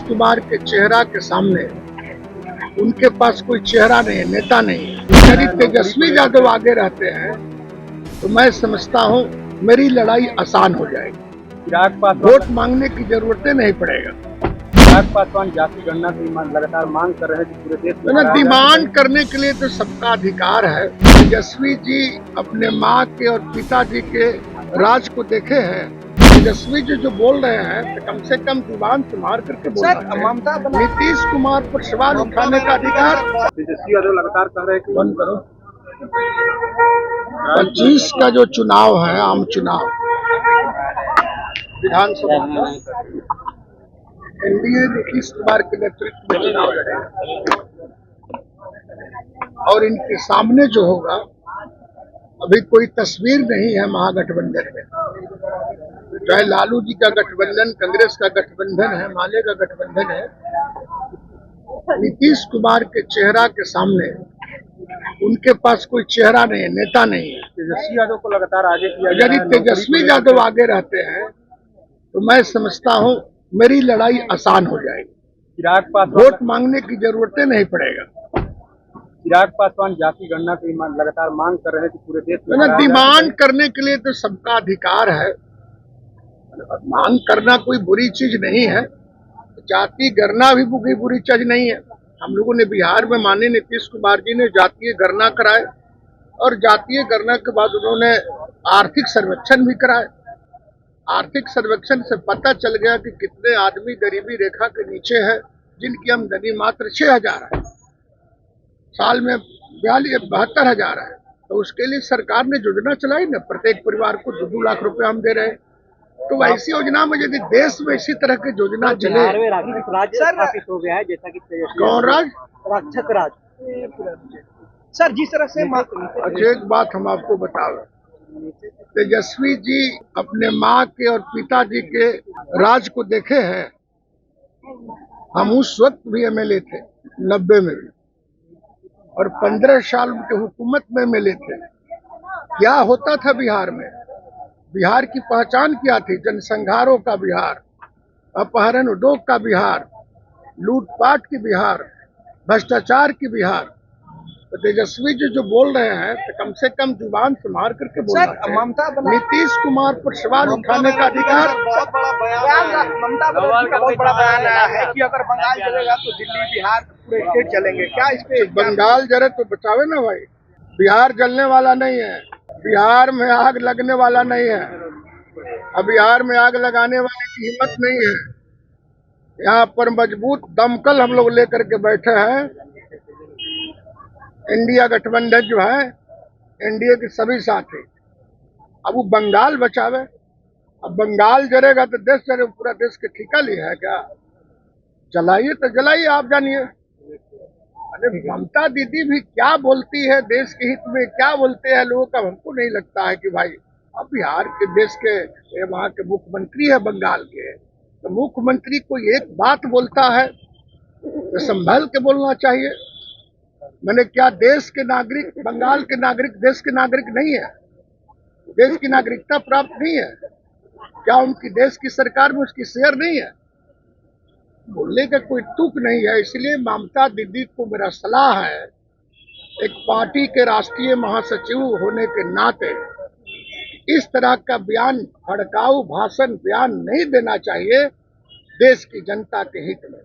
कुमार के चेहरा के सामने उनके पास कोई चेहरा नहीं है, नेता नहीं है। यदि तेजस्वी यादव आगे रहते हैं तो मैं समझता हूं मेरी लड़ाई आसान हो जाएगी। चिराग पासवान वोट मांगने की जरूरत नहीं पड़ेगा। चिराग पासवान जाति गणना की लगातार मांग कर रहे हैं कि पूरे देश में डिमांड करने के लिए तो सबका अधिकार है। तेजस्वी जी अपने माँ के और पिताजी के राज को देखे हैं। तेजस्वी जी जो बोल रहे हैं तो कम से कम जुबान संभाल करके बोल रहे हैं। नीतीश कुमार पर सवाल उठाने का अधिकार तेजस्वी यादव लगातार कह रहे हैं कि बंद करो। 25 का जो चुनाव है, आम चुनाव विधानसभा का, एनडीए नीतीश कुमार के नेतृत्व में चुनाव लड़ेगा और इनके सामने जो होगा, अभी कोई तस्वीर नहीं है महागठबंधन में। चाहे लालू जी का गठबंधन, कांग्रेस का गठबंधन है, माले का गठबंधन है, नीतीश कुमार के चेहरा के सामने उनके पास कोई चेहरा नहीं है, नेता नहीं है। तेजस्वी यादव को लगातार आगे किया जा रहा यदि है। तेजस्वी यादव आगे रहते हैं तो मैं समझता हूं मेरी लड़ाई आसान हो जाएगी। चिराग पासवान वोट मांगने की जरूरत नहीं पड़ेगा। चिराग पासवान जाति गणना की लगातार मांग कर रहे हैं कि पूरे देश में डिमांड करने के लिए तो सबका अधिकार है। मांग करना कोई बुरी चीज नहीं है। जाति गणना भी कोई बुरी चीज नहीं है। हम लोगों ने बिहार में माननीय नीतीश कुमार जी ने जातीय गणना कराए और जातीय गणना के बाद उन्होंने आर्थिक सर्वेक्षण भी कराए। आर्थिक सर्वेक्षण से पता चल गया कि कितने आदमी गरीबी रेखा के नीचे है, जिनकी आमदनी मात्र 6,000 है, साल में 72,000 है। तो उसके लिए सरकार ने योजना चलाई ना, प्रत्येक परिवार को 2-2 लाख रुपए हम दे रहे हैं। तो ऐसी योजना में यदि देश में इसी तरह की योजना चले, राज्य स्थापित हो गया है, जैसा कि कौन राज? रक्षक राज सर जिस तरह से अच्छा, एक बात हम आपको बता रहे, तेजस्वी जी अपने माँ के और पिताजी के राज को देखे हैं। हम उस वक्त भी एमएलए थे, 90 में भी, और 15 साल उनके हुकूमत में एमएलए थे। क्या होता था बिहार में? बिहार की पहचान क्या थी? जनसंहारों का बिहार, अपहरण उद्योग का बिहार, लूटपाट की बिहार, भ्रष्टाचार की बिहार। तो तेजस्वी जी जो बोल रहे हैं तो कम से कम जुबान संभाल करके बोल रहे हैं। नीतीश कुमार पर सवाल उठाने का अधिकार बहुत बड़ा बयान ममता बनर्जी का बहुत बड़ा बयान आया है कि अगर बंगाल जलेगा तो दिल्ली बिहार पूरे स्टेट जलेंगे। क्या इस पे बंगाल जले तो बचावे ना भाई। बिहार जलने वाला नहीं है, बिहार में आग लगने वाला नहीं है। अब बिहार में आग लगाने वाले की हिम्मत नहीं है। यहाँ पर मजबूत दमकल हम लोग लेकर के बैठे हैं। इंडिया गठबंधन जो है, एनडीए के सभी साथी, अब वो बंगाल बचावे। अब बंगाल जलेगा तो देश जले, पूरा देश के ठिका लिया है क्या? जलाइए तो जलाइए, आप जानिए। अरे ममता दीदी भी क्या बोलती है देश के हित में, क्या बोलते हैं लोगों का, हमको नहीं लगता है कि भाई अब बिहार के देश के वहाँ के मुख्यमंत्री है बंगाल के, तो मुख्यमंत्री कोई एक बात बोलता है तो संभल के बोलना चाहिए। मैंने क्या देश के नागरिक, बंगाल के नागरिक देश के नागरिक नहीं है? देश की नागरिकता प्राप्त नहीं है क्या? उनकी देश की सरकार में उसकी शेयर नहीं है? बोलने का कोई तुक नहीं है। इसलिए ममता दीदी को मेरा सलाह है, एक पार्टी के राष्ट्रीय महासचिव होने के नाते इस तरह का बयान, भड़काऊ भाषण बयान नहीं देना चाहिए देश की जनता के हित में।